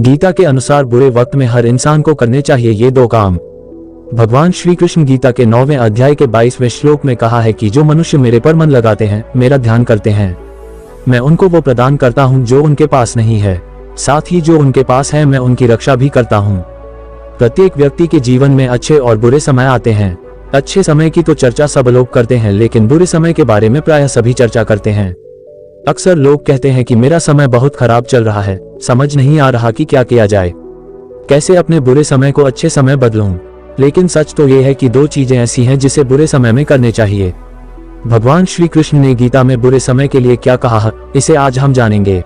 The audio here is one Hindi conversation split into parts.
गीता के अनुसार बुरे वक्त में हर इंसान को करने चाहिए ये दो काम। भगवान श्री कृष्ण गीता के 9वें अध्याय के 22वें श्लोक में कहा है कि जो मनुष्य मेरे पर मन लगाते हैं, मेरा ध्यान करते हैं, मैं उनको वो प्रदान करता हूँ जो उनके पास नहीं है। साथ ही जो उनके पास है मैं उनकी रक्षा भी करता हूँ। प्रत्येक व्यक्ति के जीवन में अच्छे और बुरे समय आते हैं। अच्छे समय की तो चर्चा सब लोग करते हैं, लेकिन बुरे समय के बारे में प्रायः सभी चर्चा करते हैं। अक्सर लोग कहते हैं कि मेरा समय बहुत खराब चल रहा है, समझ नहीं आ रहा कि क्या किया जाए, कैसे अपने बुरे समय को अच्छे समय बदलूं। लेकिन सच तो ये है कि दो चीजें ऐसी हैं जिसे बुरे समय में करने चाहिए। भगवान श्री कृष्ण ने गीता में बुरे समय के लिए क्या कहा है, इसे आज हम जानेंगे।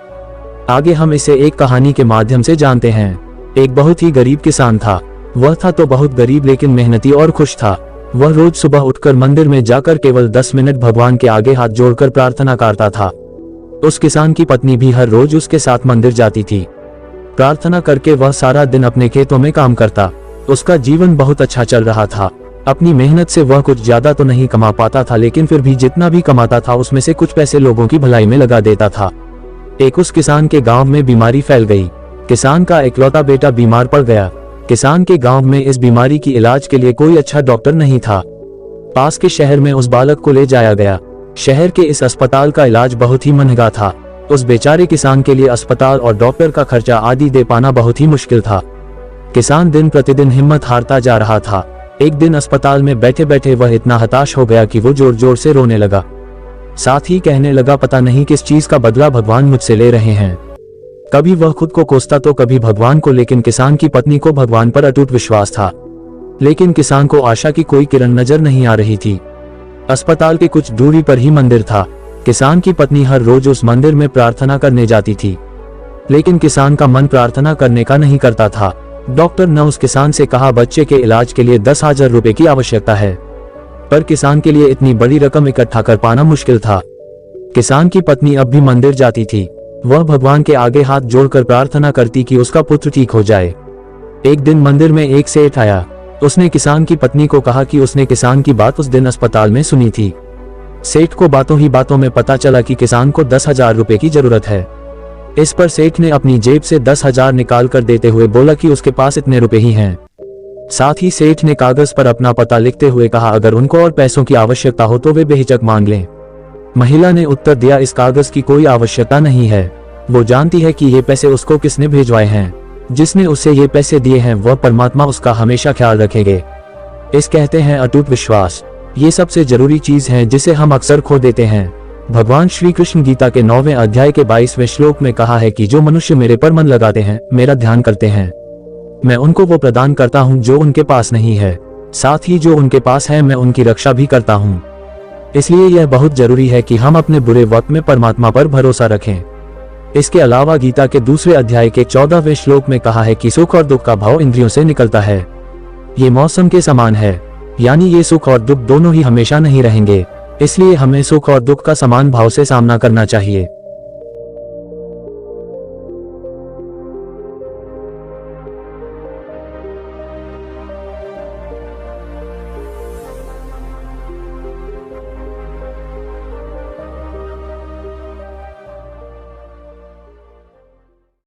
आगे हम इसे एक कहानी के माध्यम से जानते हैं। एक बहुत ही गरीब किसान था। वह था तो बहुत गरीब, लेकिन मेहनती और खुश था। वह रोज सुबह उठकर मंदिर में जाकर केवल 10 मिनट भगवान के आगे हाथ जोड़कर प्रार्थना करता था। उस किसान की पत्नी भी हर रोज उसके साथ मंदिर जाती थी। प्रार्थना करके वह सारा दिन अपने खेतों में काम करता। उसका जीवन बहुत अच्छा चल रहा था। अपनी मेहनत से वह कुछ ज्यादा तो नहीं कमा पाता था, लेकिन फिर भी जितना भी कमाता था उसमें से कुछ पैसे लोगों की भलाई में लगा देता था। एक उस किसान के गांव में बीमारी फैल गई। किसान का इकलौता बेटा बीमार पड़ गया। किसान के गांव में इस बीमारी की इलाज के लिए कोई अच्छा डॉक्टर नहीं था। पास के शहर में उस बालक को ले जाया गया। शहर के इस अस्पताल का इलाज बहुत ही महंगा था। उस बेचारे किसान के लिए अस्पताल और डॉक्टर का खर्चा आदि दे पाना बहुत ही मुश्किल था। किसान दिन प्रतिदिन हिम्मत हारता जा रहा था। एक दिन अस्पताल में बैठे बैठे वह इतना हताश हो गया कि वो जोर जोर से रोने लगा। साथ ही कहने लगा, पता नहीं किस चीज का बदला भगवान मुझसे ले रहे हैं। कभी वह खुद को कोसता तो कभी भगवान को, लेकिन किसान की पत्नी को भगवान पर अटूट विश्वास था। लेकिन किसान को आशा की कोई किरण नजर नहीं आ रही थी। अस्पताल के कुछ दूरी पर ही मंदिर था। किसान की पत्नी हर रोज उस मंदिर में प्रार्थना करने जाती थी, लेकिन किसान का मन प्रार्थना करने का नहीं करता था। डॉक्टर ने उस किसान से कहा, बच्चे के इलाज के लिए 10,000 रुपए की आवश्यकता है, पर किसान के लिए इतनी बड़ी रकम इकट्ठा कर पाना मुश्किल था। किसान की पत्नी अब भी मंदिर जाती थी। वह भगवान के आगे हाथ जोड़कर प्रार्थना करती कि उसका पुत्र ठीक हो जाए। एक दिन मंदिर में एक सेठ आया। उसने किसान की पत्नी को कहा कि उसने किसान की बात उस दिन अस्पताल में सुनी थी। सेठ को बातों ही बातों में पता चला कि किसान को 10,000 रुपए की जरूरत है। इस पर सेठ ने अपनी जेब से 10,000 निकाल कर देते हुए बोला कि उसके पास इतने रुपए ही हैं। साथ ही सेठ ने कागज पर अपना पता लिखते हुए कहा, अगर उनको और पैसों की आवश्यकता हो तो वे बेहिचक मांग लें। महिला ने उत्तर दिया, इस कागज की कोई आवश्यकता नहीं है। वो जानती है कि ये पैसे उसको किसने भेजवाए हैं। जिसने उसे ये पैसे दिए हैं वह परमात्मा उसका हमेशा ख्याल रखेंगे। इस कहते हैं अटूट विश्वास। ये सबसे जरूरी चीज है जिसे हम अक्सर खो देते हैं। भगवान श्री कृष्ण गीता के 9वें अध्याय के 22वें श्लोक में कहा है कि जो मनुष्य मेरे पर मन लगाते हैं, मेरा ध्यान करते हैं, मैं उनको वो प्रदान करता हूँ जो उनके पास नहीं है। साथ ही जो उनके पास है मैं उनकी रक्षा भी करता हूँ। इसलिए यह बहुत जरूरी है कि हम अपने बुरे वक्त में परमात्मा पर भरोसा रखें। इसके अलावा गीता के दूसरे अध्याय के 14वें श्लोक में कहा है कि सुख और दुख का भाव इंद्रियों से निकलता है। ये मौसम के समान है, यानी ये सुख और दुख दोनों ही हमेशा नहीं रहेंगे। इसलिए हमें सुख और दुख का समान भाव से सामना करना चाहिए।